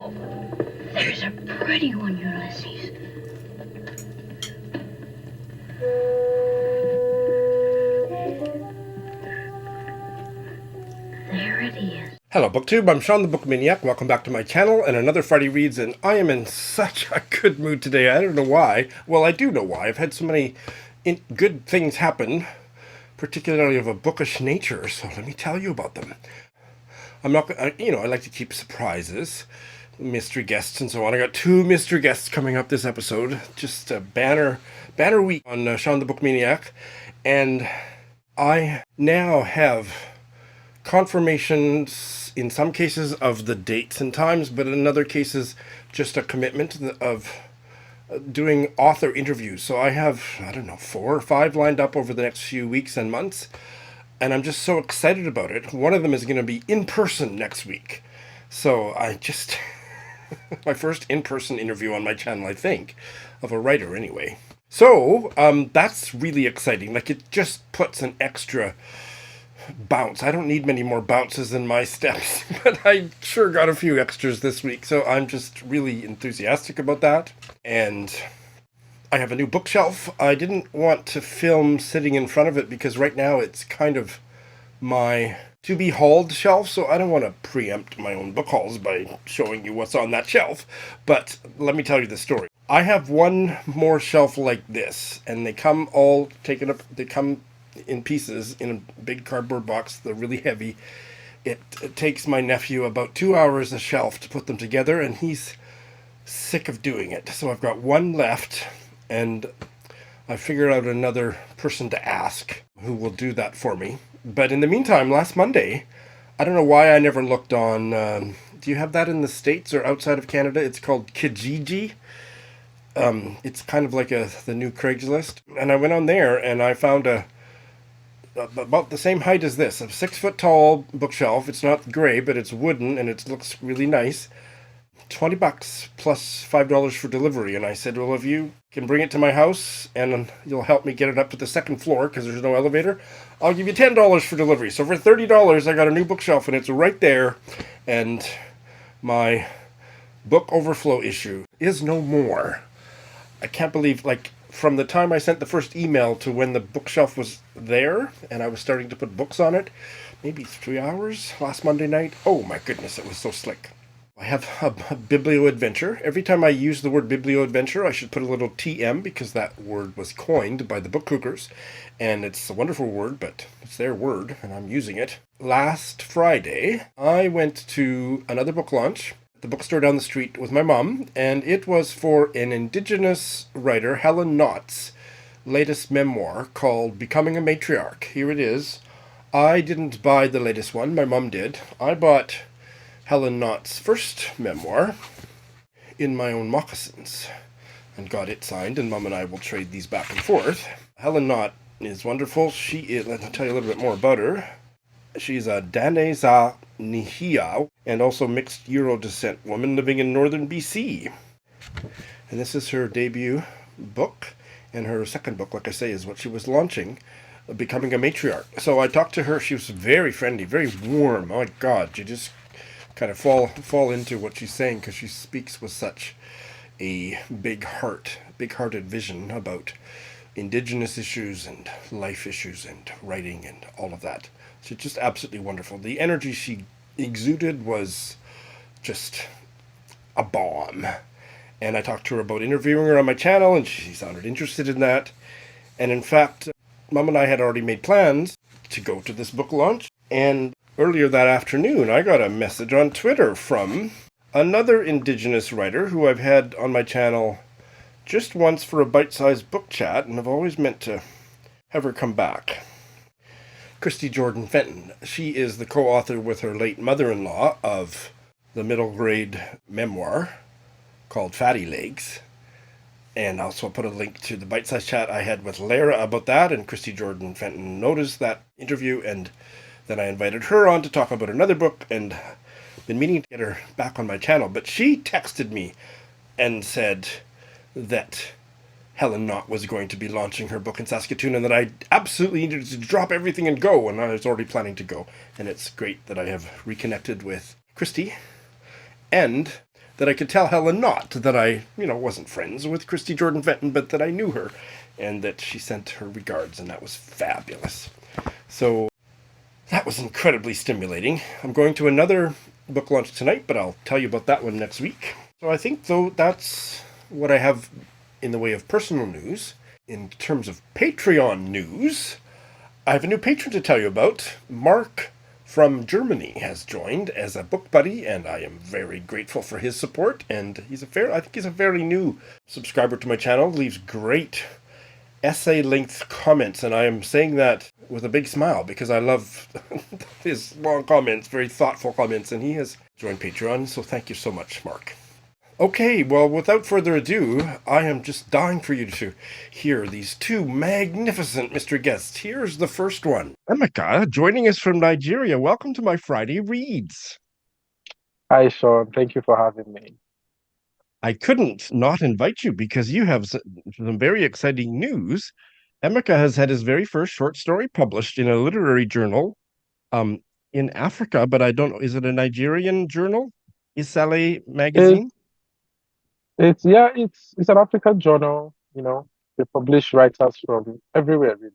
There's a pretty one, Ulysses. There it is. Hello BookTube, I'm Sean the Book Maniac. Welcome back to my channel and another Friday Reads, and I am in such a good mood today. I don't know why. Well, I do know why. I've had so many good things happen, particularly of a bookish nature, so let me tell you about them. I'm not, I like to keep surprises, mystery guests and so on. I got 2 mystery guests coming up this episode. Just a banner week on Sean the Book Maniac, and I now have confirmations in some cases of the dates and times, but in other cases just a commitment of doing author interviews. So I have, 4 or 5 lined up over the next few weeks and months, and I'm just so excited about it. One of them is going to be in person next week. So I just my first in-person interview on my channel, I think, of a writer anyway. So that's really exciting. Like, it just puts an extra bounce. I don't need many more bounces in my steps, but I sure got a few extras this week, so I'm just really enthusiastic about that. And I have a new bookshelf. I didn't want to film sitting in front of it because right now it's kind of my to-be hauled shelf, so I don't want to preempt my own book hauls by showing you what's on that shelf. But let me tell you the story. I have one more shelf like this, and they come all taken up. They come in pieces in a big cardboard box. They're really heavy. It takes my nephew about 2 hours a shelf to put them together, and he's sick of doing it. So I've got one left, and I figured out another person to ask who will do that for me. But in the meantime, last Monday, I don't know why I never looked on, do you have that in the States or outside of Canada? It's called Kijiji. It's kind of like the new Craigslist. And I went on there and I found about the same height as this, a 6-foot tall bookshelf. It's not gray, but it's wooden, and it looks really nice. $20 plus $5 for delivery. And I said, well, if you can bring it to my house and you'll help me get it up to the second floor because there's no elevator, I'll give you $10 for delivery. So for $30, I got a new bookshelf, and it's right there. And my book overflow issue is no more. I can't believe, from the time I sent the first email to when the bookshelf was there and I was starting to put books on it, maybe 3 hours last Monday night. Oh my goodness, it was so slick. I have a biblioadventure. Every time I use the word biblioadventure, I should put a little TM because that word was coined by the book cougars. And it's a wonderful word, but it's their word and I'm using it. Last Friday, I went to another book launch, the bookstore down the street, with my mom, and it was for an Indigenous writer, Helen Knott's latest memoir called Becoming a Matriarch. Here it is. I didn't buy the latest one, my mom did. I bought Helen Knott's first memoir in my own Moccasins and got it signed, and Mom and I will trade these back and forth. Helen Knott is wonderful. She is, let me tell you a little bit more about her. She's a Daneza Nihia and also mixed Euro descent woman living in northern BC. And this is her debut book, and her second book, like I say, is what she was launching, Becoming a Matriarch. So I talked to her. She was very friendly, very warm. Oh my God, you just kind of fall into what she's saying because she speaks with such a big-hearted vision about Indigenous issues and life issues and writing and all of that. She's just absolutely wonderful. The energy she exuded was just a bomb. And I talked to her about interviewing her on my channel, and she sounded interested in that. And in fact, Mom and I had already made plans to go to this book launch. And earlier that afternoon, I got a message on Twitter from another Indigenous writer who I've had on my channel just once for a bite-sized book chat, and I've always meant to have her come back. Christy Jordan-Fenton. She is the co-author with her late mother-in-law of the middle grade memoir called Fatty Legs. And also put a link to the bite-sized chat I had with Lara about that, and Christy Jordan-Fenton noticed that interview, and then I invited her on to talk about another book, and been meaning to get her back on my channel. But she texted me and said that Helen Knott was going to be launching her book in Saskatoon, and that I absolutely needed to drop everything and go, and I was already planning to go. And it's great that I have reconnected with Christy. And that I could tell Helen Knott that I, wasn't friends with Christy Jordan-Fenton, but that I knew her and that she sent her regards, and that was fabulous. So that was incredibly stimulating. I'm going to another book launch tonight, but I'll tell you about that one next week. So I think, though, that's what I have in the way of personal news. In terms of Patreon news, I have a new patron to tell you about. Mark from Germany has joined as a book buddy, and I am very grateful for his support. And I think he's a very new subscriber to my channel. Leaves great essay-length comments, and I am saying that with a big smile because I love his long comments, very thoughtful comments, and he has joined Patreon, so thank you so much, Mark. Okay, well, without further ado, I am just dying for you to hear these two magnificent Mr. Guests. Here's the first one. Emeka, joining us from Nigeria. Welcome to my Friday Reads. Hi, Sean. Thank you for having me. I couldn't not invite you because you have some very exciting news. Emeka has had his very first short story published in a literary journal in Africa, but I don't know, is it a Nigerian journal? Isale magazine? It's an African journal, they publish writers from everywhere, really.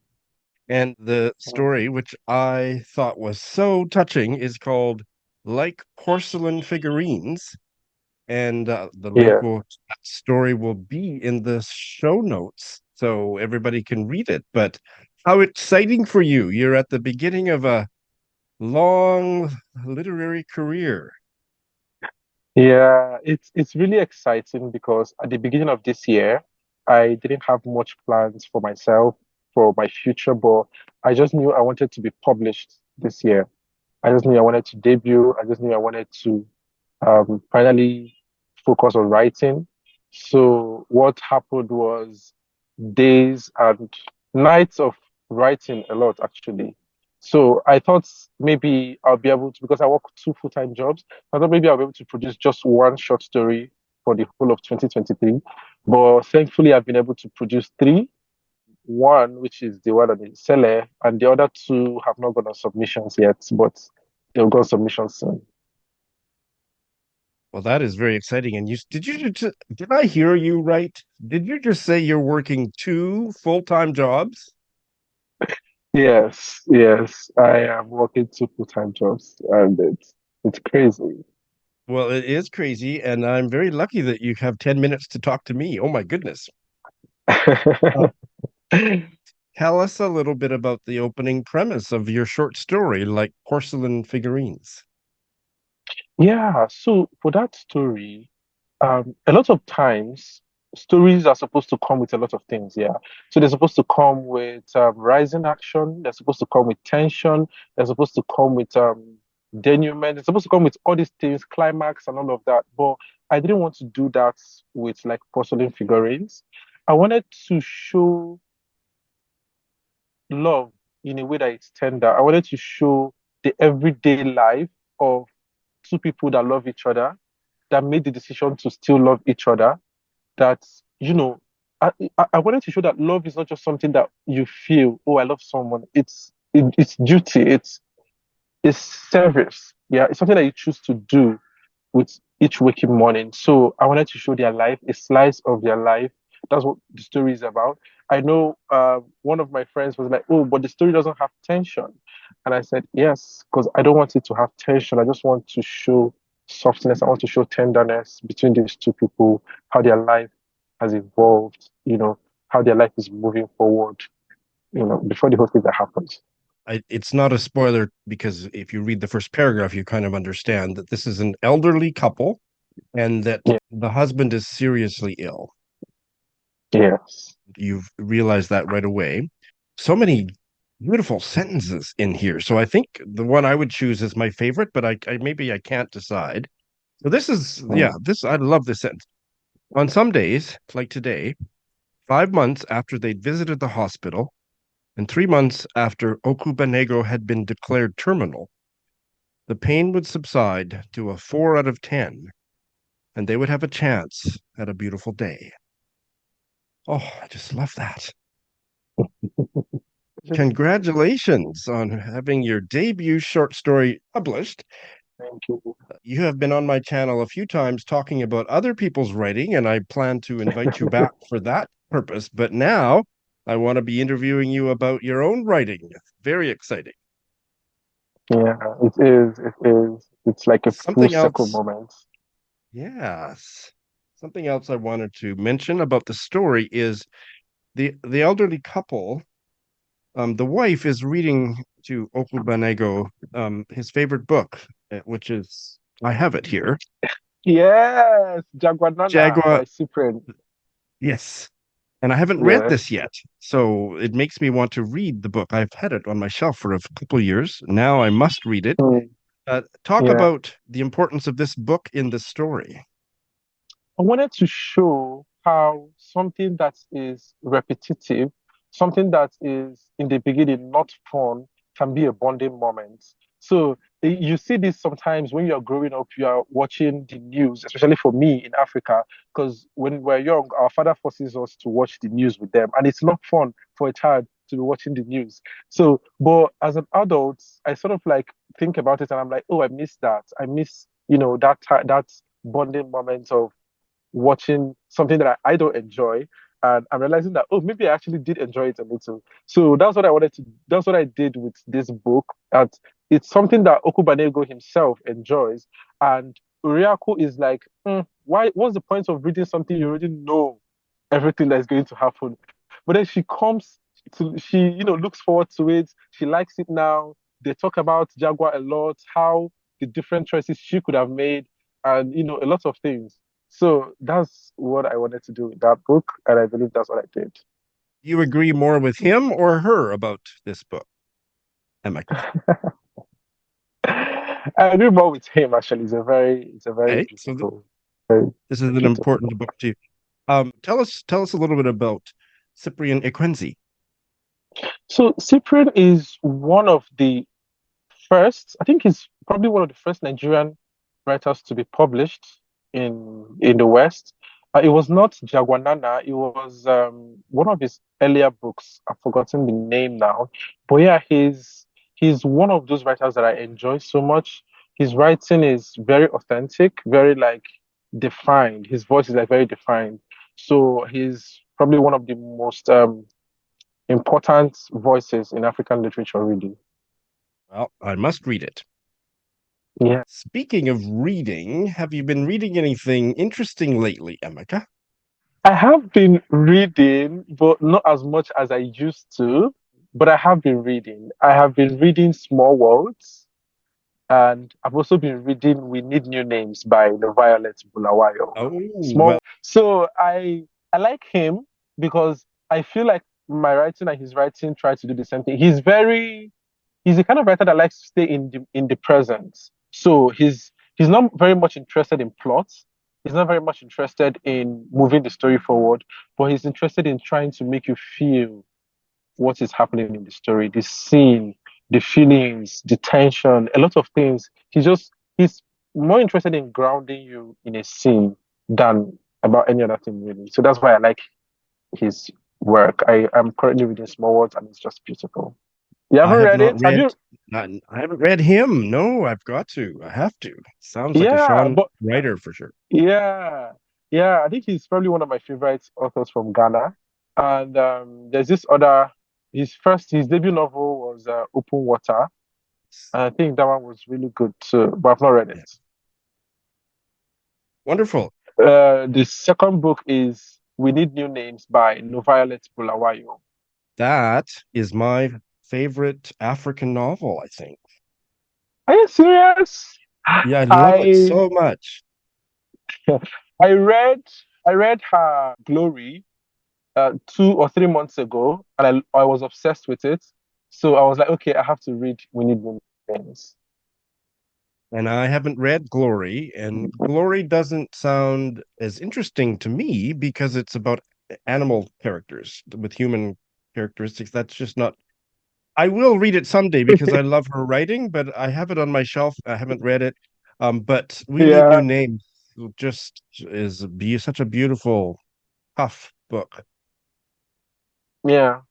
And the story, which I thought was so touching, is called Like Porcelain Figurines. And the link story will be in the show notes so everybody can read it. But how exciting for you. You're at the beginning of a long literary career. Yeah, it's really exciting because at the beginning of this year, I didn't have much plans for myself, for my future, but I just knew I wanted to be published this year. I just knew I wanted to debut. I just knew I wanted to finally focus on writing. So what happened was days and nights of writing a lot, actually. So I thought maybe I'll be able to, because I work two full-time jobs, I thought maybe I'll be able to produce just one short story for the whole of 2023. But thankfully, I've been able to produce three. One, which is the one on the seller, and the other two have not gone on submissions yet, but they'll go on submissions soon. Well, that is very exciting. And did I hear you right? Did you just say you're working two full-time jobs? Yes, I am working two full-time jobs, and it's crazy. Well, it is crazy, and I'm very lucky that you have 10 minutes to talk to me. Oh my goodness. Tell us a little bit about the opening premise of your short story, Like Porcelain Figurines. Yeah, so for that story, a lot of times stories are supposed to come with a lot of things, yeah. So they're supposed to come with rising action, they're supposed to come with tension, they're supposed to come with denouement, they're supposed to come with all these things, climax and all of that. But I didn't want to do that with like porcelain figurines. I wanted to show love in a way that it's tender. I wanted to show the everyday life of two people that love each other, that made the decision to still love each other. That, I wanted to show that love is not just something that you feel, oh, I love someone. It's duty. It's service. Yeah, it's something that you choose to do with each waking morning. So I wanted to show their life, a slice of their life. That's what the story is about. I know one of my friends was like, oh, but the story doesn't have tension. And I said, yes, because I don't want it to have tension. I just want to show softness. I want to show tenderness between these two people, how their life has evolved, how their life is moving forward, before the whole thing that happens. It's not a spoiler because if you read the first paragraph, you kind of understand that this is an elderly couple and that the husband is seriously ill. Yes. You've realized that right away. So many beautiful sentences in here. So I think the one I would choose is my favorite, but I maybe I can't decide. So this is, I love this sentence. On some days, like today, 5 months after they'd visited the hospital, and 3 months after Okubanegro had been declared terminal, the pain would subside to a 4 out of 10, and they would have a chance at a beautiful day. Oh, I just love that. Congratulations on having your debut short story published. Thank you. You have been on my channel a few times talking about other people's writing, and I plan to invite you back for that purpose. But now I want to be interviewing you about your own writing. Very exciting. Yeah, it is. It is. It's like a full Something circle else, moment. yes. Something else I wanted to mention about the story is the elderly couple. The wife is reading to Okubanego his favorite book, which is I have it here. Yes, Jagua Jagua, by Cyprian. yes. And I haven't read Yeah. this yet, so it makes me want to read the book. I've had it on my shelf for a couple years. Now I must read it. Mm, Talk yeah. about the importance of this book in the story. I wanted to show how something that is repetitive, something that is in the beginning not fun, can be a bonding moment. So you see this sometimes when you're growing up, you are watching the news, especially for me in Africa, because when we're young, our father forces us to watch the news with them, and it's not fun for a child to be watching the news. So, but as an adult, I sort of like think about it, and I'm like, oh, I miss that. I miss, that bonding moment of watching something that I don't enjoy. And I'm realizing that, oh, maybe I actually did enjoy it a little. So that's what I did with this book. And it's something that Okubanego himself enjoys. And Uriaku is like, what's the point of reading something you already know everything that is going to happen? But then she, looks forward to it. She likes it now. They talk about Jaguar a lot, how the different choices she could have made, and, a lot of things. So that's what I wanted to do with that book, and I believe that's what I did. You agree more with him or her about this book, Emeka? I agree more with him actually. It's a very Okay, beautiful, very this is an beautiful important book. book too. Tell us a little bit about Cyprian Ekwensi. So Cyprian is one of the first, I think he's probably one of the first Nigerian writers to be published in the West. It was not Jagwanana, it was one of his earlier books. I've forgotten the name now. But yeah, he's one of those writers that I enjoy so much. His writing is very authentic, very like defined. His voice is like very defined. So he's probably one of the most important voices in African literature, really. Well, I must read it. Yeah. Speaking of reading, have you been reading anything interesting lately, Emeka? I have been reading, but not as much as I used to. But I have been reading. I have been reading Small Worlds, and I've also been reading We Need New Names by the Violet Bulawayo. Oh, Small. well, So I like him because I feel like my writing and his writing try to do the same thing. He's the kind of writer that likes to stay in the present. So he's not very much interested in plots. He's not very much interested in moving the story forward, but he's interested in trying to make you feel what is happening in the story, the scene, the feelings, the tension, a lot of things. He's more interested in grounding you in a scene than about any other thing really. So that's why I like his work. I am currently reading Small Words and it's just beautiful. You I haven't have read not it? Have read, you? I haven't read him. No, I've got to. I have to. Sounds like a Yeah, Sean but writer for sure. yeah, yeah. I think he's probably one of my favorite authors from Ghana. And there's this other. His debut novel was Open Water. And I think that one was really good too, but I've not read Yeah. it. Wonderful. The second book is We Need New Names by Violet Bulawayo. That is my favorite African novel, I think. Are you serious? Yeah, I love it I so much. I read I read her Glory 2 or 3 months ago, and I was obsessed with it. So I was like, okay, I have to read We Need New Names. And I haven't read Glory, and Glory doesn't sound as interesting to me because it's about animal characters with human characteristics. That's just not. I will read it someday because I love her writing, but I have it on my shelf. I haven't read it. But We Need New Yeah, Names just is such a beautiful, tough book. yeah.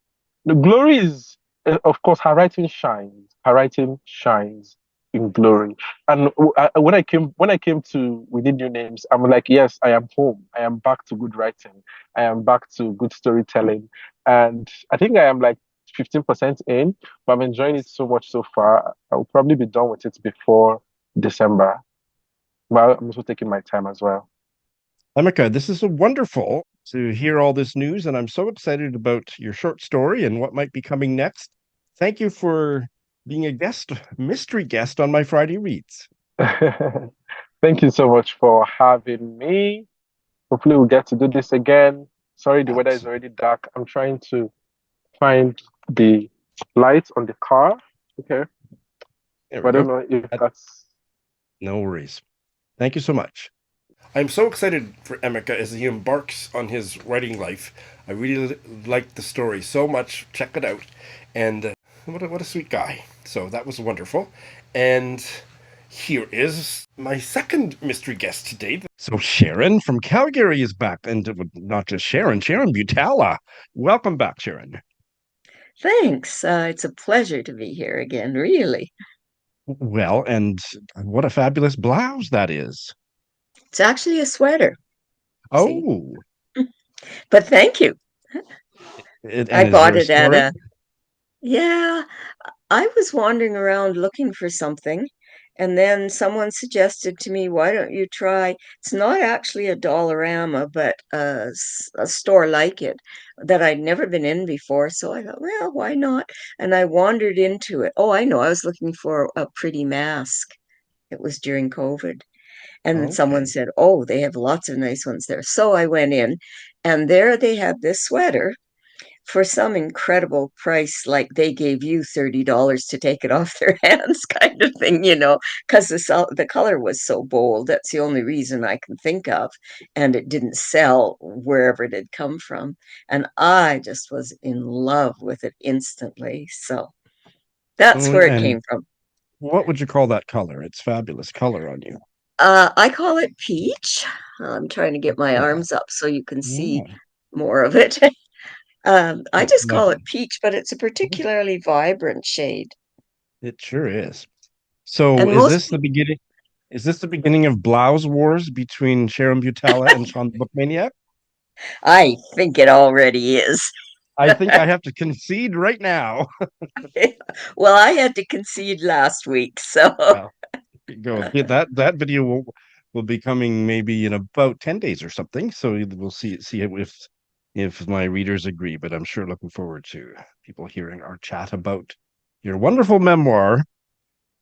The Glory is, of course, her writing shines. Her writing shines in glory. And when I came to We Need New Names, I'm like, yes, I am home. I am back to good writing. I am back to good storytelling. And I think I am like 15% in, but I'm enjoying it so much so far. I'll probably be done with it before December. But I'm also taking my time as well. Emeka, this is wonderful to hear all this news, and I'm so excited about your short story and what might be coming next. Thank you for being a mystery guest on my Friday reads. Thank you so much for having me. Hopefully, we'll get to do this again. Sorry, the weather is Absolutely. already dark. I'm trying to find the lights on the car. Okay. There But we I don't go. know if Uh, that's. No worries. Thank you so much. I'm so excited for Emeka as he embarks on his writing life. I really liked the story so much. Check it out. And what a sweet guy. So that was wonderful. And here is my second mystery guest today. So Sharon from Calgary is back. And not just Sharon, Sharon Butala. Welcome back, Sharon. Thanks. It's a pleasure to be here again, really. Well, and what a fabulous blouse that is. It's actually a sweater. See? Oh, But thank you. I and is there bought a it at story? yeah, I was wandering around looking for something, and then someone suggested to me, why don't you try? It's not actually a Dollarama, but a store like it that I'd never been in before. So I thought, well, why not? And I wandered into it. Oh, I know. I was looking for a pretty mask. It was during COVID. And someone Okay. said, oh, they have lots of nice ones there. So I went in, and there they had this sweater for some incredible price, like they gave you $30 to take it off their hands, kind of thing, because the color was so bold. That's the only reason I can think of. And it didn't sell wherever it had come from. And I just was in love with it instantly. So that's Oh, where it and came from. what would you call that color? It's fabulous color on you. I call it peach. I'm trying to get my Yeah. arms up so you can see Yeah. more of it. I Oh, just call it lovely. peach, but it's a particularly vibrant shade. It sure is. So And is most, this the beginning? Is this the beginning of blouse wars between Sharon Butala and Sean the Bookmaniac? I think it already is. I think I have to concede right now. Well, I had to concede last week, so Well, here you go. Yeah, that video will be coming maybe in about 10 days or something. So we'll see if my readers agree, but I'm sure looking forward to people hearing our chat about your wonderful memoir,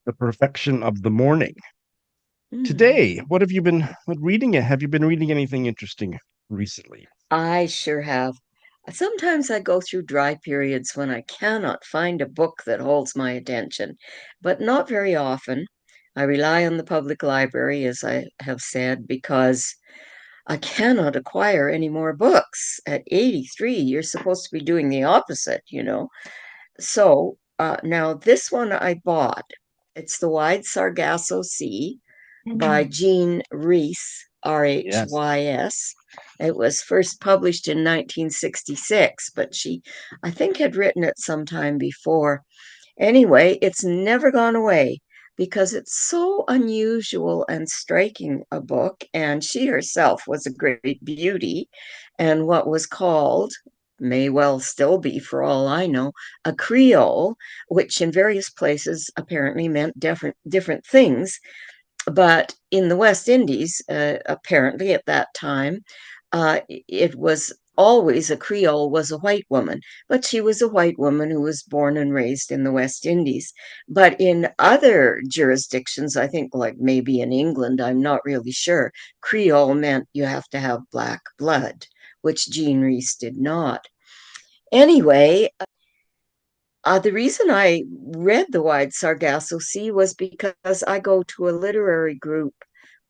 The Perfection of the Morning. Mhm. Today, what have you been reading? Have you been reading anything interesting recently? I sure have. Sometimes I go through dry periods when I cannot find a book that holds my attention, but not very often. I rely on the public library, as I have said, because I cannot acquire any more books. At 83, you're supposed to be doing the opposite. So now this one I bought. It's The Wide Sargasso Sea by Jean Rhys, Yes. Rhys. It was first published in 1966, but she, I think, had written it sometime before. Anyway, it's never gone away because it's so unusual and striking a book. And she herself was a great beauty. And what was called, may well still be for all I know, a Creole, which in various places apparently meant different things. But in the West Indies, apparently at that time, it was always a Creole was a white woman, but she was a white woman who was born and raised in the West Indies. But in other jurisdictions, I think like maybe in England, I'm not really sure, Creole meant you have to have black blood, which Jean Rhys did not. Anyway, the reason I read The Wide Sargasso Sea was because I go to a literary group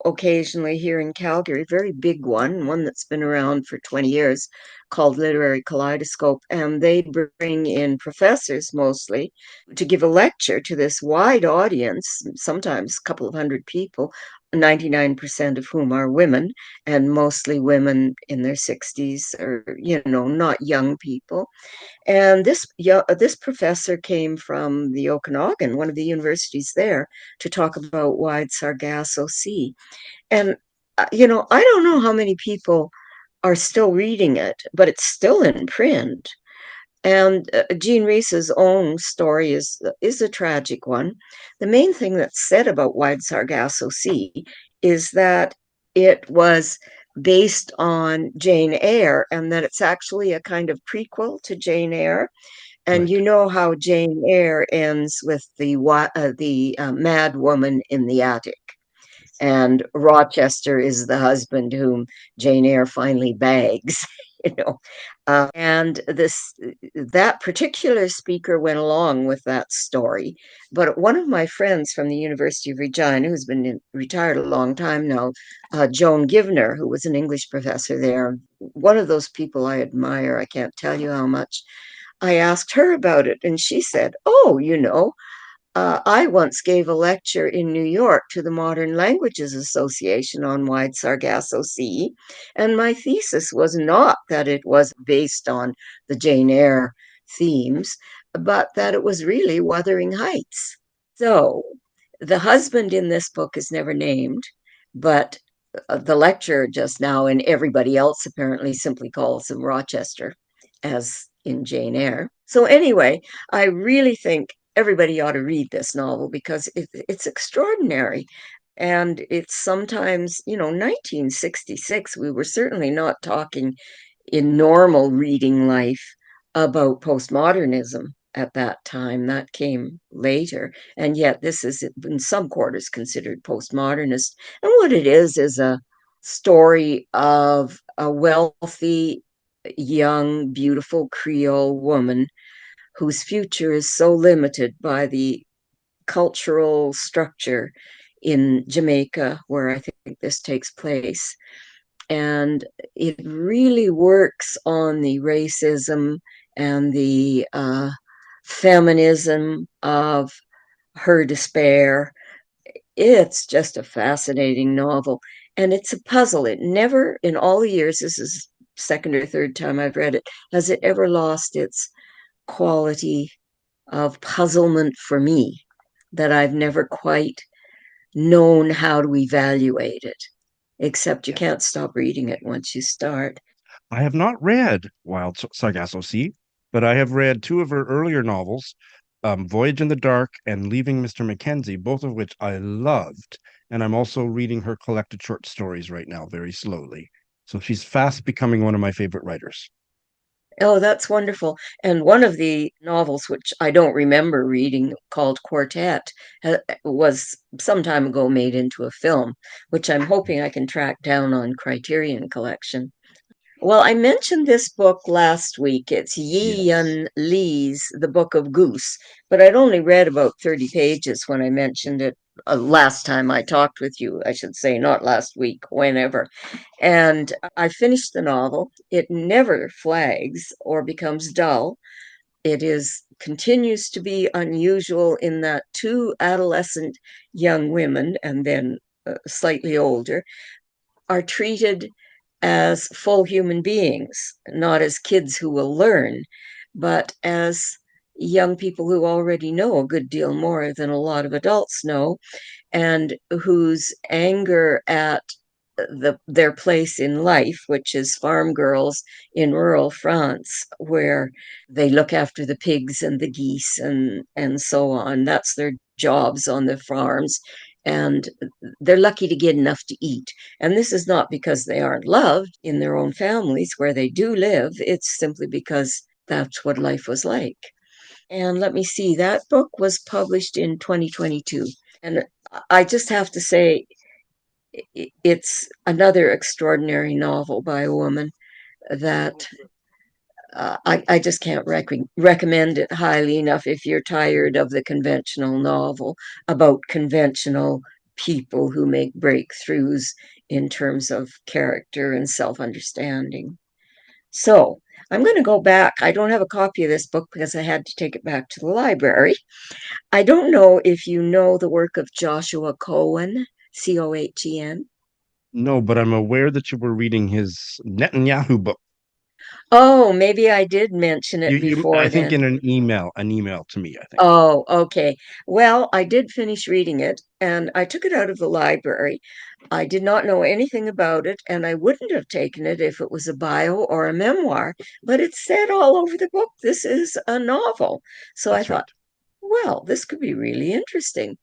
occasionally here in Calgary, a very big one that's been around for 20 years, called Literary Kaleidoscope, and they bring in professors mostly to give a lecture to this wide audience, sometimes a couple of hundred people, 99% of whom are women, and mostly women in their 60s, or, not young people. And this professor came from the Okanagan, one of the universities there, to talk about wide Sargasso Sea. And, I don't know how many people are still reading it, but it's still in print. And Jean Rhys's own story is a tragic one. The main thing that's said about Wide Sargasso Sea is that it was based on Jane Eyre, and that it's actually a kind of prequel to Jane Eyre. And Right. you know how Jane Eyre ends with the mad woman in the attic. And Rochester is the husband whom Jane Eyre finally bags, you know. And that particular speaker went along with that story. But one of my friends from the University of Regina, who's been retired a long time now, Joan Givner, who was an English professor there, one of those people I admire, I can't tell you how much. I asked her about it, and she said, "Oh, I once gave a lecture in New York to the Modern Languages Association on Wide Sargasso Sea, and my thesis was not that it was based on the Jane Eyre themes, but that it was really Wuthering Heights." So the husband in this book is never named, but the lecturer just now and everybody else apparently simply calls him Rochester, as in Jane Eyre. So anyway, I really think everybody ought to read this novel because it's extraordinary. And it's sometimes, 1966, we were certainly not talking in normal reading life about postmodernism at that time. That came later. And yet this is in some quarters considered postmodernist. And what it is a story of a wealthy, young, beautiful Creole woman whose future is so limited by the cultural structure in Jamaica, where I think this takes place. And it really works on the racism and the feminism of her despair. It's just a fascinating novel. And it's a puzzle. It never, in all the years, this is second or third time I've read it, has it ever lost its quality of puzzlement for me, that I've never quite known how to evaluate it, except you can't stop reading it once you start. I have not read Wild Sargasso Sea, but I have read two of her earlier novels, Voyage in the Dark and Leaving Mr. Mackenzie, both of which I loved. And I'm also reading her collected short stories right now, very slowly. So she's fast becoming one of my favorite writers. Oh, that's wonderful. And one of the novels, which I don't remember reading, called Quartet, was some time ago made into a film, which I'm hoping I can track down on Criterion Collection. Well, I mentioned this book last week. It's Yes. Yiyun Lee's The Book of Goose, but I'd only read about 30 pages when I mentioned it last time I talked with you, I should say, not last week, whenever. And I finished the novel. It never flags or becomes dull. It continues to be unusual in that two adolescent young women, and then slightly older, are treated as full human beings, not as kids who will learn, but as young people who already know a good deal more than a lot of adults know, and whose anger at their place in life, which is farm girls in rural France, where they look after the pigs and the geese and so on. That's their jobs on the farms. And they're lucky to get enough to eat. And this is not because they aren't loved in their own families where they do live. It's simply because that's what life was like. And let me see, that book was published in 2022. And I just have to say, it's another extraordinary novel by a woman that I just can't recommend it highly enough if you're tired of the conventional novel about conventional people who make breakthroughs in terms of character and self-understanding. So I'm going to go back. I don't have a copy of this book because I had to take it back to the library. I don't know if you know the work of Joshua Cohen, Cohen. No, but I'm aware that you were reading his Netanyahu book. Oh, maybe I did mention it I before think then. in an email to me, I think. Oh, okay. Well, I did finish reading it and I took it out of the library. I did not know anything about it, and I wouldn't have taken it if it was a bio or a memoir, but it said all over the book, this is a novel. So I That's thought, right. well, this could be really interesting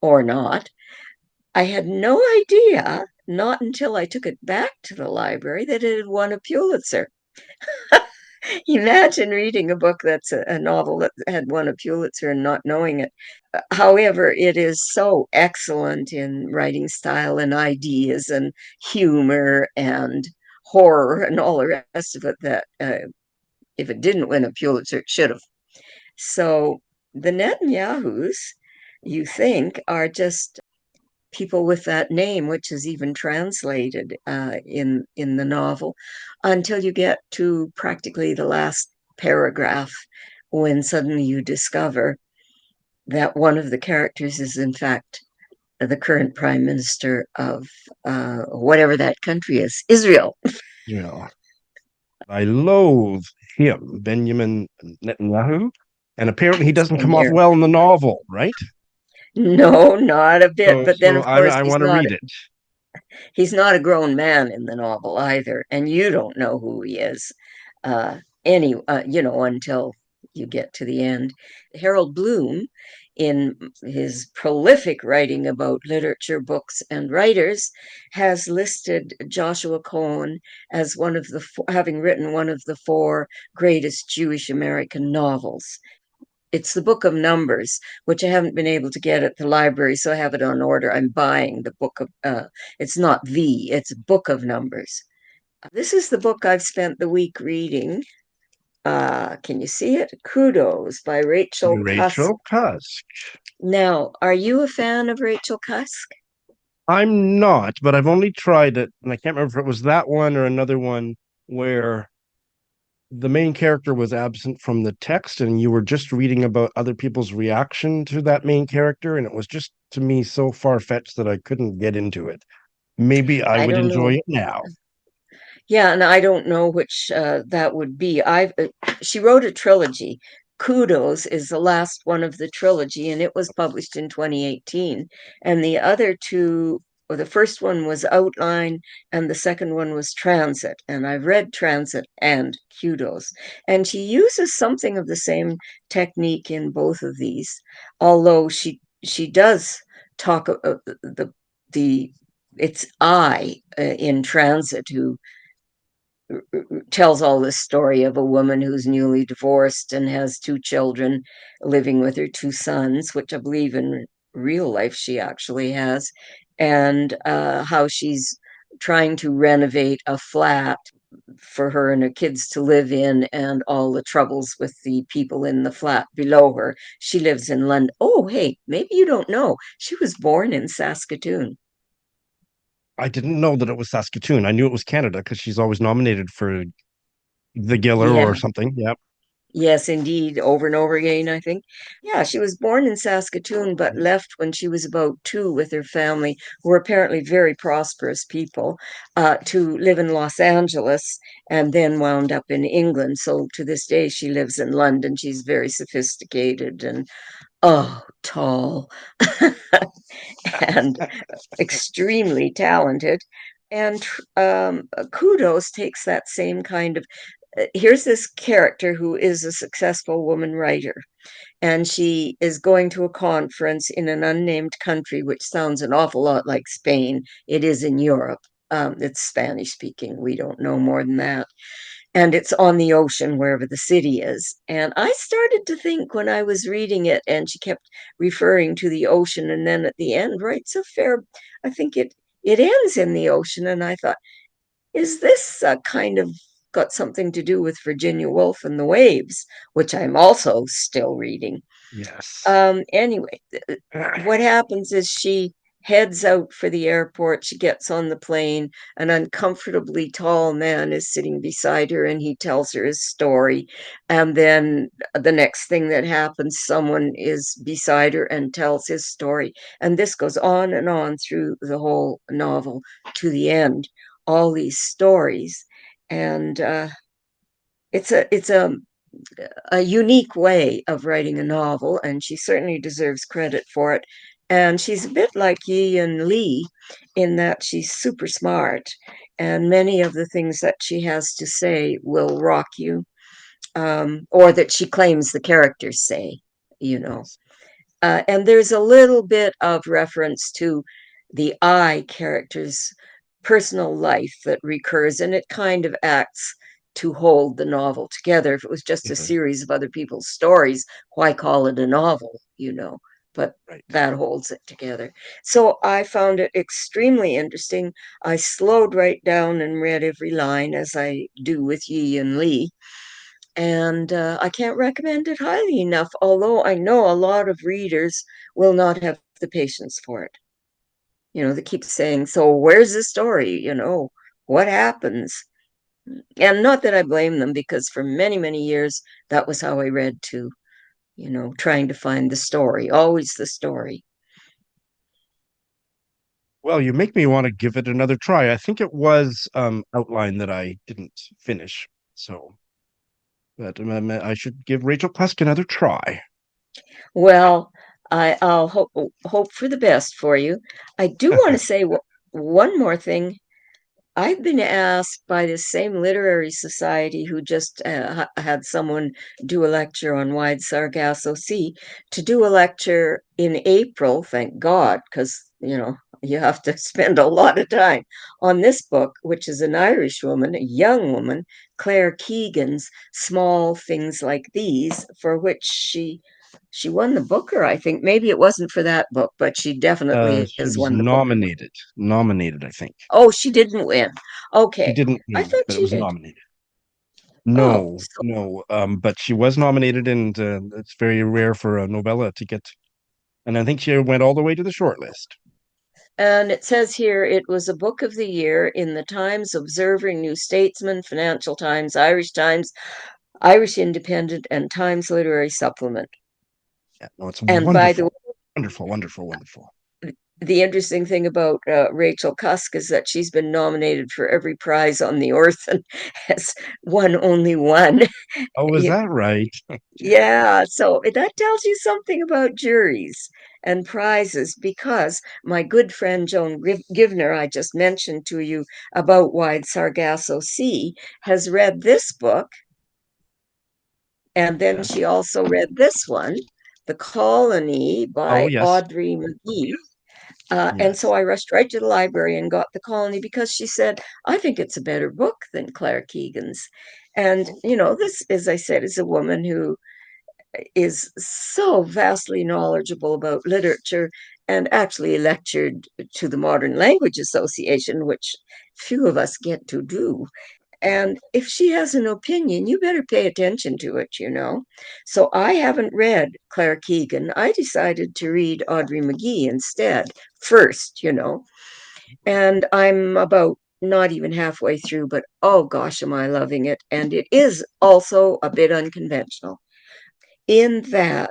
or not. I had no idea, not until I took it back to the library, that it had won a Pulitzer. Imagine reading a book that's a novel that had won a Pulitzer and not knowing it. However, it is so excellent in writing style and ideas and humor and horror and all the rest of it that if it didn't win a Pulitzer, it should have. So the Netanyahus, you think, are just people with that name, which is even translated in the novel, until you get to practically the last paragraph, when suddenly you discover that one of the characters is in fact the current prime minister of whatever that country is, Israel. Yeah. I loathe him, Benjamin Netanyahu. And apparently he doesn't Same come off here. well in the novel, right? No, not a bit. So But then, so of course, I want to read it. he's not a grown man in the novel either, and you don't know who he is. Until you get to the end. Harold Bloom, in his prolific writing about literature, books, and writers, has listed Joshua Cohen as having written one of the four greatest Jewish American novels. It's the Book of Numbers, which I haven't been able to get at the library, so I have it on order. I'm buying the book of, it's not it's Book of Numbers. This is the book I've spent the week reading. Can you see it? Kudos by Rachel Cusk. Rachel Cusk. Now, are you a fan of Rachel Cusk? I'm not, but I've only tried it, and I can't remember if it was that one or another one where the main character was absent from the text and you were just reading about other people's reaction to that main character, and it was just to me so far-fetched that I couldn't get into it. Maybe I I would don't enjoy know. it now. Yeah, and I don't know which that would be. She wrote a trilogy. Kudos is the last one of the trilogy, and it was published in 2018. And the other two, or the first one was Outline, and the second one was Transit. And I've read Transit and Kudos, and she uses something of the same technique in both of these, although she does talk the it's I in Transit who tells all this story of a woman who's newly divorced and has two children living with her two sons, which I believe in real life she actually has, and how she's trying to renovate a flat for her and her kids to live in, and all the troubles with the people in the flat below her. She lives in London. Oh, hey, maybe you don't know. She was born in Saskatoon. I didn't know that it was Saskatoon. I knew it was Canada because she's always nominated for the Giller Yeah. or something. Yep. Yes, indeed, over and over again, I think. Yeah, she was born in Saskatoon, but left when she was about two with her family, who were apparently very prosperous people, to live in Los Angeles and then wound up in England. So to this day, she lives in London. She's very sophisticated and, oh, tall and extremely talented. And Kudos takes that same kind of here's this character who is a successful woman writer, and she is going to a conference in an unnamed country, which sounds an awful lot like Spain. It is in Europe. It's Spanish speaking. We don't know more than that. And it's on the ocean, wherever the city is. And I started to think when I was reading it, and she kept referring to the ocean, and then at the end writes a fair, I think it ends in the ocean. And I thought, is this kind of got something to do with Virginia Woolf and the Waves, which I'm also still reading? Yes. Anyway, what happens is she heads out for the airport. She gets on the plane. An uncomfortably tall man is sitting beside her, and he tells her his story. And then the next thing that happens, someone is beside her and tells his story. And this goes on and on through the whole novel to the end. All these stories, and it's a unique way of writing a novel, and she certainly deserves credit for it. And she's a bit like Yiyun Li in that she's super smart, and many of the things that she has to say will rock you, or that she claims the characters say, you know. Yes. And there's a little bit of reference to the I character's personal life that recurs, and it kind of acts to hold the novel together. If it was just a Mhm. series of other people's stories, why call it a novel, you know? But Right. that holds it together. So I found it extremely interesting. I slowed right down and read every line, as I do with Yi and Lee, and I can't recommend it highly enough, although I know a lot of readers will not have the patience for it. You know, they keep saying, so where's the story? You know, what happens? And not that I blame them, because for many, many years, that was how I read too, you know, trying to find the story, always the story. Well, you make me want to give it another try. I think it was Outline that I didn't finish. So, but I should give Rachel Cusk another try. Well, I'll hope for the best for you. I do want to say one more thing. I've been asked by the same literary society who just had someone do a lecture on Wide Sargasso Sea to do a lecture in April, thank God, because, you know, you have to spend a lot of time on this book, which is an Irish woman, a young woman, Claire Keegan's Small Things Like These, for which she won the Booker, I think. Maybe it wasn't for that book, but she definitely She has was won the Booker. nominated, I think. Oh, she didn't win. She Okay. didn't I win, thought but it she was did. nominated. Oh, No, no, but she was nominated, and it's very rare for a novella to get. And I think she went all the way to the short list. and it says here it was a book of the year in the Times, Observer, New Statesman, Financial Times, Irish Independent, and Times Literary Supplement. Yeah, no, it's And by the wonderful, wonderful, wonderful, wonderful. the interesting thing about Rachel Cusk is that she's been nominated for every prize on the earth and has won only one. Oh, is that right? Yeah, so that tells you something about juries and prizes, because my good friend Joan Givner, I just mentioned to you about Wide Sargasso Sea, has read this book, and then Yes. she also read this one, The Colony Oh, by yes, Audrey McGee. And so yes. I rushed right to the library and got The Colony because she said, I think it's a better book than Claire Keegan's. And, you know, this, as I said, is a woman who is so vastly knowledgeable about literature and actually lectured to the Modern Language Association, which few of us get to do. And if she has an opinion, you better pay attention to it, you know. So I haven't read Claire Keegan. I decided to read Audrey McGee instead, first, you know. And I'm about not even halfway through, but oh gosh, am I loving it. And it is also a bit unconventional in that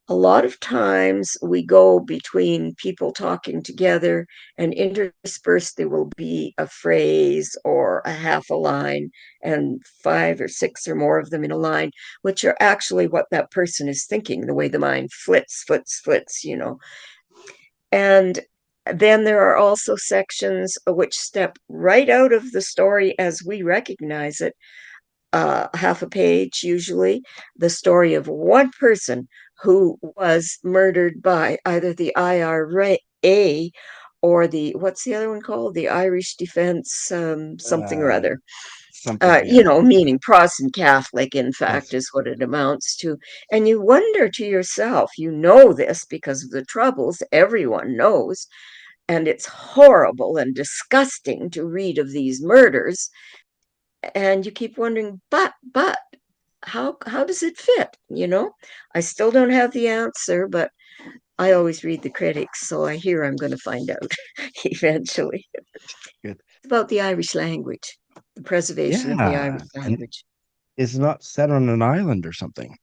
a lot of times we go between people talking together, and interspersed there will be a phrase or a half a line, and five or six or more of them in a line, which are actually what that person is thinking, the way the mind flits, you know. And then there are also sections which step right out of the story as we recognize it, half a page usually, the story of one person who was murdered by either the IRA or what's the other one called? The Irish Defense, something or Uh, other. Something, You yeah. know, meaning Protestant Catholic, in fact, Yes. is what it amounts to. And you wonder to yourself, you know this because of the Troubles, everyone knows, and it's horrible and disgusting to read of these murders. And you keep wondering, but how does it fit? You know, I still don't have the answer, but I always read the critics, so I hear I'm going to find out eventually. Good. It's about the Irish language, the preservation of the Yeah. Irish And language. it's not set on an island or something.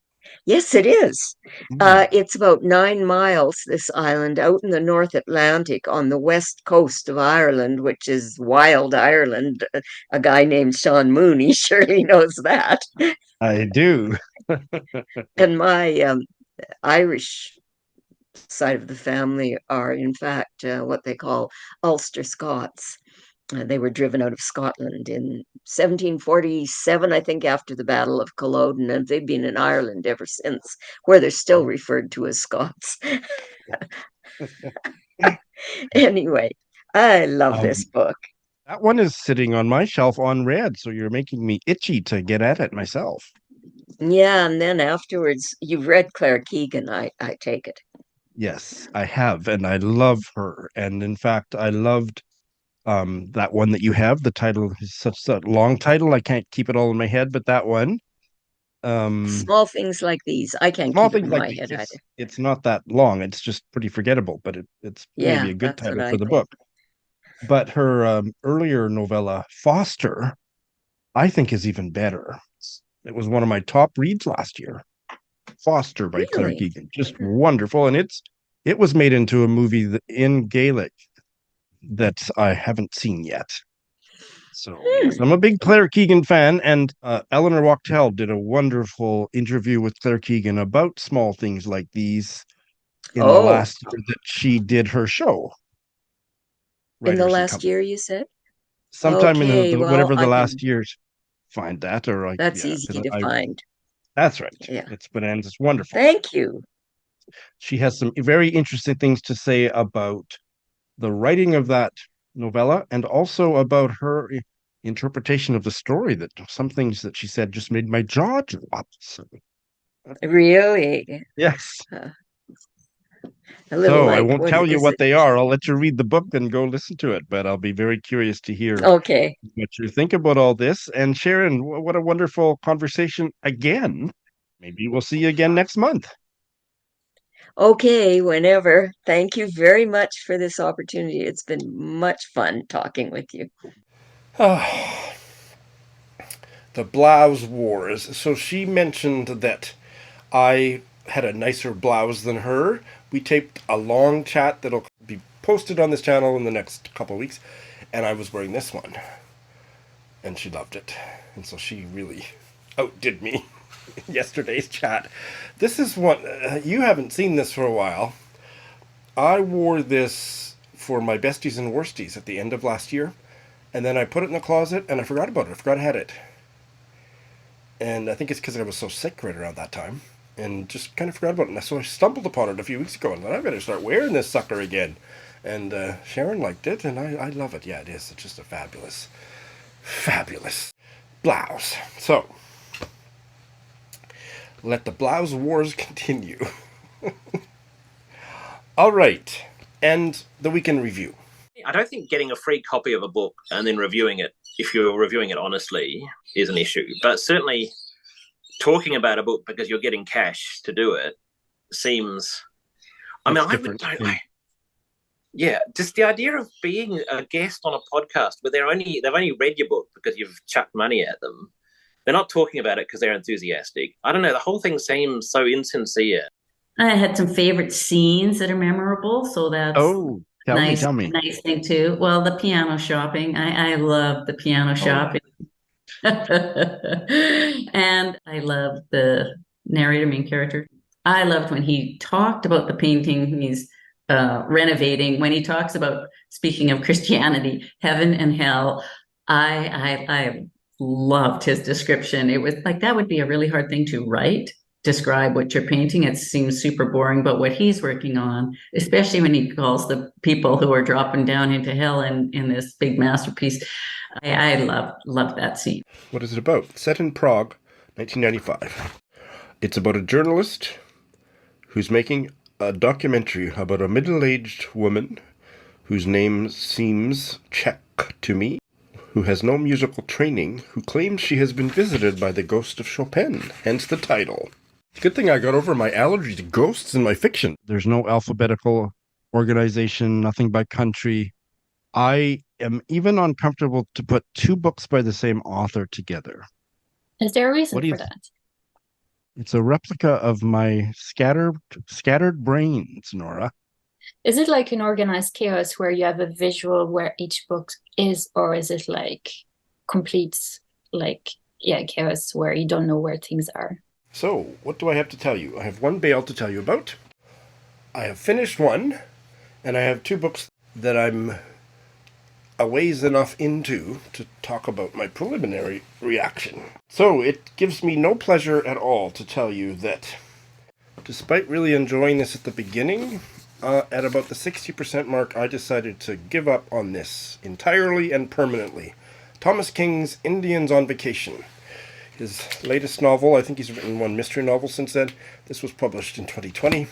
Yes, it is. Hmm. It's about 9 miles, this island, out in the North Atlantic on the west coast of Ireland, which is wild Ireland. A guy named Sean Mooney surely knows that. I do. And my Irish side of the family are, in fact, what they call Ulster Scots. They were driven out of Scotland in 1747, I think, after the Battle of Culloden, and they've been in Ireland ever since, where they're still referred to as Scots. Anyway, I love this Um, book. that one is sitting on my shelf unread, so you're making me itchy to get at it myself. Yeah, and then afterwards, you've read Claire Keegan, I take it. Yes, I have, and I love her. And in fact, I loved that one that you have. The title is such a long title, I can't keep it all in my head, but that one. Small things like these. I can't Small keep it things in like my these. head either. It's not that long. It's just pretty forgettable, but it's maybe Yeah, a good that's what title for I the think. book. But her earlier novella, Foster, I think is even better. It was one of my top reads last year. Foster by Claire Really? Keegan, just wonderful, and it was made into a movie in Gaelic that I haven't seen yet. So yes, Hmm. I'm a big Claire Keegan fan, and Eleanor Wachtel did a wonderful interview with Claire Keegan about small things like these in the Oh, last year that she did her show, in the Writers and last Company. year, you said? Sometime in Okay, well, whatever the I last can, years, find that or I that's yeah, easy because to I find. that's right. Yeah. It's bananas. It's wonderful. Thank you. She has some very interesting things to say about the writing of that novella and also about her interpretation of the story. That some things that she said just made my jaw drop. So, Really? yes. Uh, a little So I like, won't what tell you is what it? they are. I'll let you read the book and go listen to it. But I'll be very curious to hear Okay. what you think about all this. And Sharon, what a wonderful conversation again. Maybe we'll see you again next month. Okay, whenever. Thank you very much for this opportunity. It's been much fun talking with you. The blouse wars. So she mentioned that I had a nicer blouse than her. We taped a long chat that'll be posted on this channel in the next couple of weeks, and I was wearing this one, and she loved it. And so she really outdid me in yesterday's chat. This is one, you haven't seen this for a while. I wore this for my besties and worsties at the end of last year, and then I put it in the closet and I forgot about it. I forgot I had it. And I think it's because I was so sick right around that time and just kind of forgot about it. And so I stumbled upon it a few weeks ago and thought, I better start wearing this sucker again. And Sharon liked it, and I love it. Yeah, it is. It's just a fabulous, fabulous blouse. So, let the blouse wars continue. All right. And the weekend review. I don't think getting a free copy of a book and then reviewing it, if you're reviewing it honestly, is an issue. But certainly talking about a book because you're getting cash to do it seems. I mean, yeah, just the idea of being a guest on a podcast where they've only read your book because you've chucked money at them. They're not talking about it because they're enthusiastic. I don't know. The whole thing seems so insincere. I had some favorite scenes that are memorable, so that's Oh, tell me. nice thing too. Well, the piano shopping. I love the piano shopping. And I love the narrator, main character. I loved when he talked about the painting he's renovating, when he talks about, speaking of Christianity, heaven and hell. I loved his description. It was like, that would be a really hard thing to write, describe what you're painting. It seems super boring, but what he's working on, especially when he calls the people who are dropping down into hell in this big masterpiece, I love that scene. What is it about? Set in Prague, 1995. It's about a journalist who's making a documentary about a middle-aged woman whose name seems Czech to me, who has no musical training, who claims she has been visited by the ghost of Chopin, hence the title. Good thing I got over my allergy to ghosts in my fiction. There's no alphabetical organization, nothing by country. I am even uncomfortable to put two books by the same author together. Is there a reason What do you for that? It's a replica of my scattered brains, Nora. Is it like an organized chaos where you have a visual where each book is, or is it like complete, chaos where you don't know where things are? So, what do I have to tell you? I have one bale to tell you about. I have finished one, and I have two books that I'm a ways enough into to talk about my preliminary reaction. So, it gives me no pleasure at all to tell you that, despite really enjoying this at the beginning, at about the 60% mark, I decided to give up on this entirely and permanently. Thomas King's Indians on Vacation. His latest novel, I think he's written one mystery novel since then. This was published in 2020.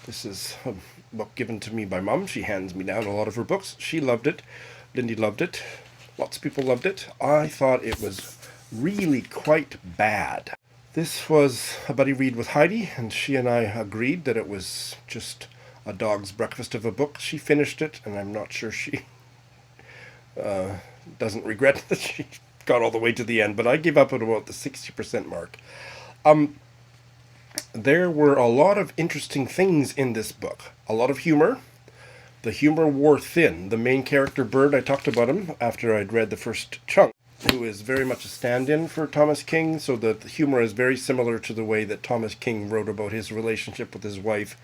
This is a book given to me by Mum. She hands me down a lot of her books. She loved it. Lindy loved it. Lots of people loved it. I thought it was really quite bad. This was a buddy read with Heidi, and she and I agreed that it was just a dog's breakfast of a book. She finished it, and I'm not sure she doesn't regret that she got all the way to the end, but I gave up at about the 60% mark. There were a lot of interesting things in this book. A lot of humor. The humor wore thin. The main character, Bird, I talked about him after I'd read the first chunk, who is very much a stand-in for Thomas King, so the humor is very similar to the way that Thomas King wrote about his relationship with his wife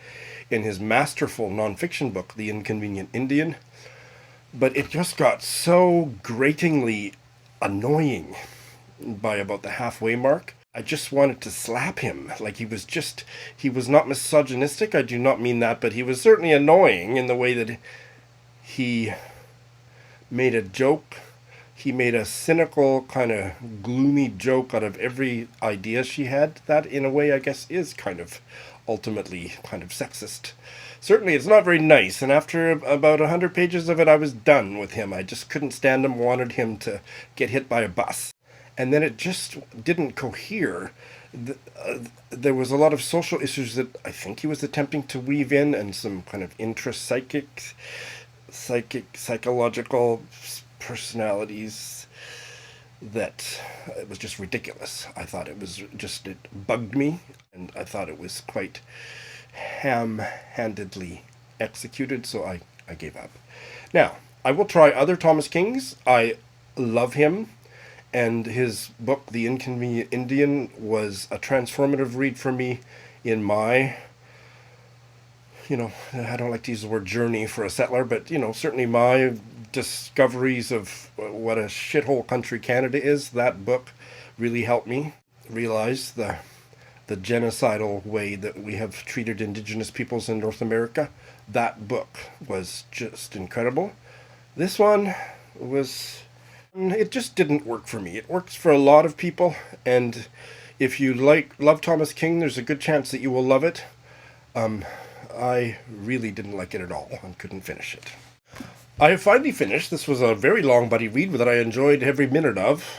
in his masterful nonfiction book, The Inconvenient Indian. But it just got so gratingly annoying by about the halfway mark. I just wanted to slap him. Like, he was not misogynistic, I do not mean that, but he was certainly annoying in the way that he made a joke. He made a cynical, kind of gloomy joke out of every idea she had. That, in a way, I guess, is kind of ultimately kind of sexist. Certainly, it's not very nice, and after about 100 pages of it, I was done with him. I just couldn't stand him, wanted him to get hit by a bus. And then it just didn't cohere. There was a lot of social issues that I think he was attempting to weave in, and some kind of psychological personalities that it was just ridiculous. I thought it bugged me, and I thought it was quite ham-handedly executed, so I gave up. Now, I will try other Thomas Kings. I love him, and his book, The Inconvenient Indian, was a transformative read for me in my, I don't like to use the word journey for a settler, but, certainly my discoveries of what a shithole country Canada is. That book really helped me realize the genocidal way that we have treated Indigenous peoples in North America. That book was just incredible. This one it just didn't work for me. It works for a lot of people, and if you love Thomas King, there's a good chance that you will love it. I really didn't like it at all and couldn't finish it. I have finally finished. This was a very long buddy read that I enjoyed every minute of.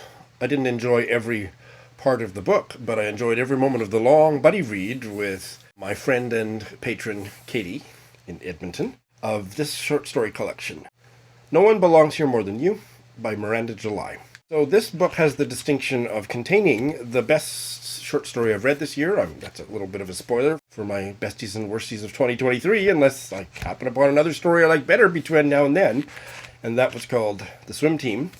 I didn't enjoy every part of the book, but I enjoyed every moment of the long buddy read with my friend and patron Katie in Edmonton of this short story collection. No One Belongs Here More Than You by Miranda July. So this book has the distinction of containing the best short story I've read this year. That's a little bit of a spoiler for my besties and worsties of 2023, unless I happen upon another story I like better between now and then, and that was called The Swim Team.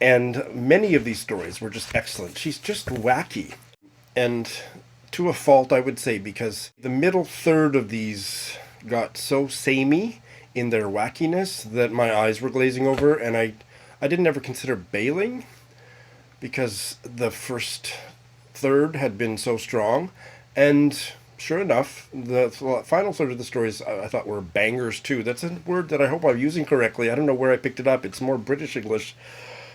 And many of these stories were just excellent. She's just wacky, and to a fault, I would say, because the middle third of these got so samey in their wackiness that my eyes were glazing over, and I didn't ever consider bailing, because the first third had been so strong, and sure enough, the final third of the stories I thought were bangers too. That's a word that I hope I'm using correctly. I don't know where I picked it up. It's more British English,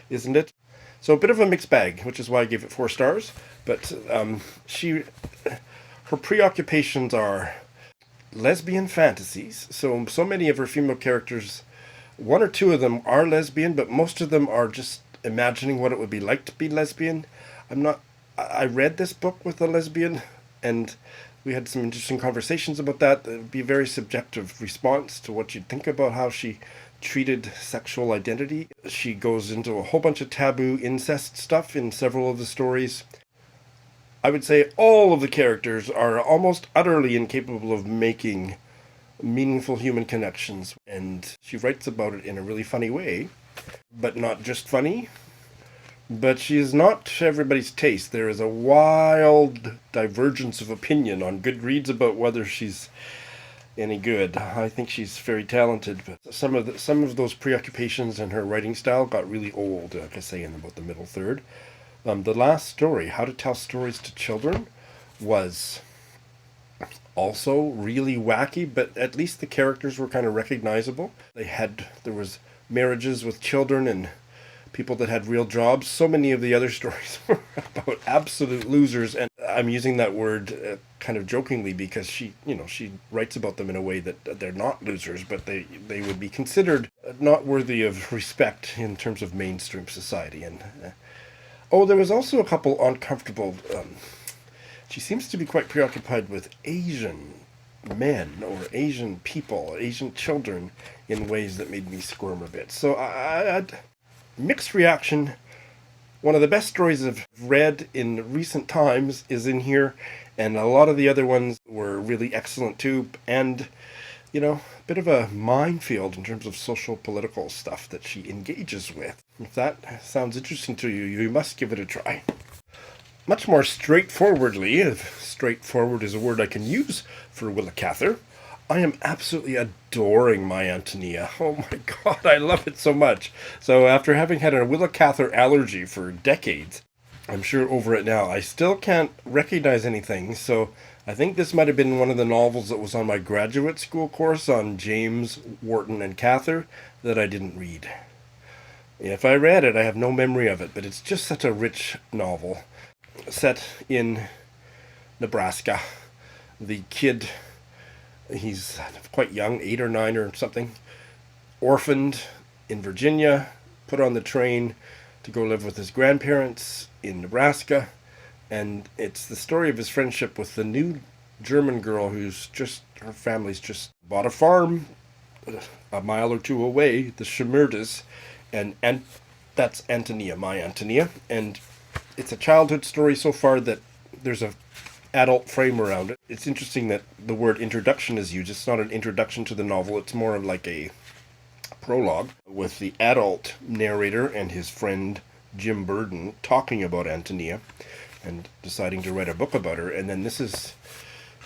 isn't it? So a bit of a mixed bag, which is why I gave it 4 stars. But her preoccupations are lesbian fantasies. So many of her female characters, 1 or 2 of them are lesbian, but most of them are just imagining what it would be like to be lesbian. I read this book with a lesbian, and we had some interesting conversations about that. It would be a very subjective response to what you'd think about how she treated sexual identity. She goes into a whole bunch of taboo incest stuff in several of the stories. I would say all of the characters are almost utterly incapable of making meaningful human connections, and she writes about it in a really funny way, but not just funny. But she is not everybody's taste. There is a wild divergence of opinion on Goodreads about whether she's any good. I think she's very talented, but some of those preoccupations in her writing style got really old, like I say, in about the middle third. The last story, How to Tell Stories to Children, was also really wacky, but at least the characters were kind of recognizable. There was marriages with children and people that had real jobs. So many of the other stories were about absolute losers, and I'm using that word kind of jokingly because she writes about them in a way that they're not losers, but they would be considered not worthy of respect in terms of mainstream society. And there was also a couple uncomfortable. She seems to be quite preoccupied with Asian men or Asian people, Asian children, in ways that made me squirm a bit. So I mixed reaction. One of the best stories I've read in recent times is in here, and a lot of the other ones were really excellent too, and a bit of a minefield in terms of social political stuff that she engages with. If that sounds interesting to you, you must give it a try. Much more straightforwardly, if straightforward is a word I can use for Willa Cather, I am absolutely adoring my Ántonia. Oh my god, I love it so much. So after having had a Willa Cather allergy for decades, I'm sure over it now, I still can't recognize anything, so I think this might have been one of the novels that was on my graduate school course on James, Wharton, and Cather that I didn't read. If I read it, I have no memory of it, but it's just such a rich novel. Set in Nebraska. The kid, he's quite young, 8 or 9 or something, orphaned in Virginia, put on the train to go live with his grandparents in Nebraska, and it's the story of his friendship with the new German girl her family's just bought a farm a mile or two away, the Schmerdes, and that's Ántonia, my Ántonia, and it's a childhood story so far that there's a adult frame around it. It's interesting that the word introduction is used. It's not an introduction to the novel. It's more of like a prologue with the adult narrator and his friend Jim Burden talking about Ántonia and deciding to write a book about her. And then this is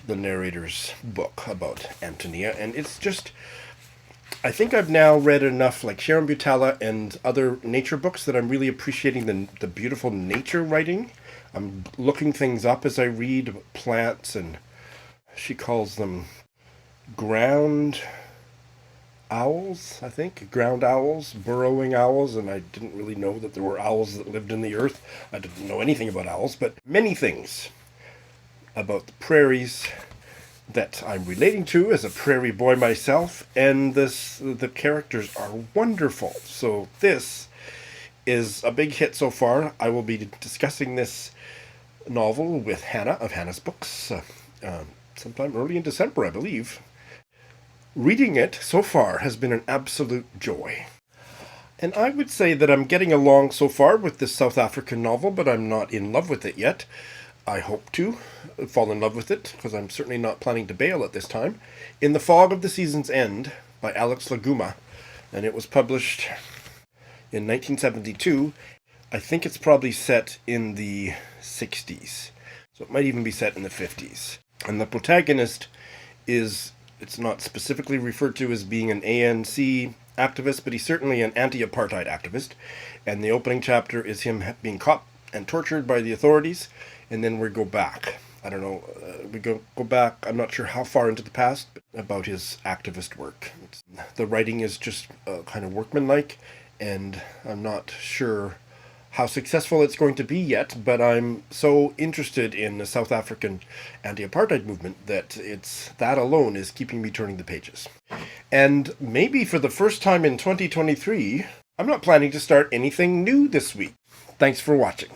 the narrator's book about Ántonia. And it's just, I think I've now read enough like Sharon Butala and other nature books that I'm really appreciating the beautiful nature writing. I'm looking things up as I read about plants, and she calls them ground owls, I think. Ground owls, burrowing owls, and I didn't really know that there were owls that lived in the earth. I didn't know anything about owls, but many things about the prairies that I'm relating to as a prairie boy myself, and the characters are wonderful. So this is a big hit so far. I will be discussing this novel with Hannah of Hannah's Books sometime early in December, I believe. Reading it so far has been an absolute joy. And I would say that I'm getting along so far with this South African novel, but I'm not in love with it yet. I hope to fall in love with it, because I'm certainly not planning to bail at this time. In the Fog of the Season's End by Alex Guma, and it was published in 1972. I think it's probably set in the 60s, so it might even be set in the 50s. And the protagonist it's not specifically referred to as being an ANC activist, but he's certainly an anti-apartheid activist. And the opening chapter is him being caught and tortured by the authorities, and then we go back. I don't know, we go back, I'm not sure how far into the past, but about his activist work. The writing is just kind of workmanlike, and I'm not sure how successful it's going to be yet, but I'm so interested in the South African anti-apartheid movement that that alone is keeping me turning the pages. And maybe for the first time in 2023, I'm not planning to start anything new this week. Thanks for watching.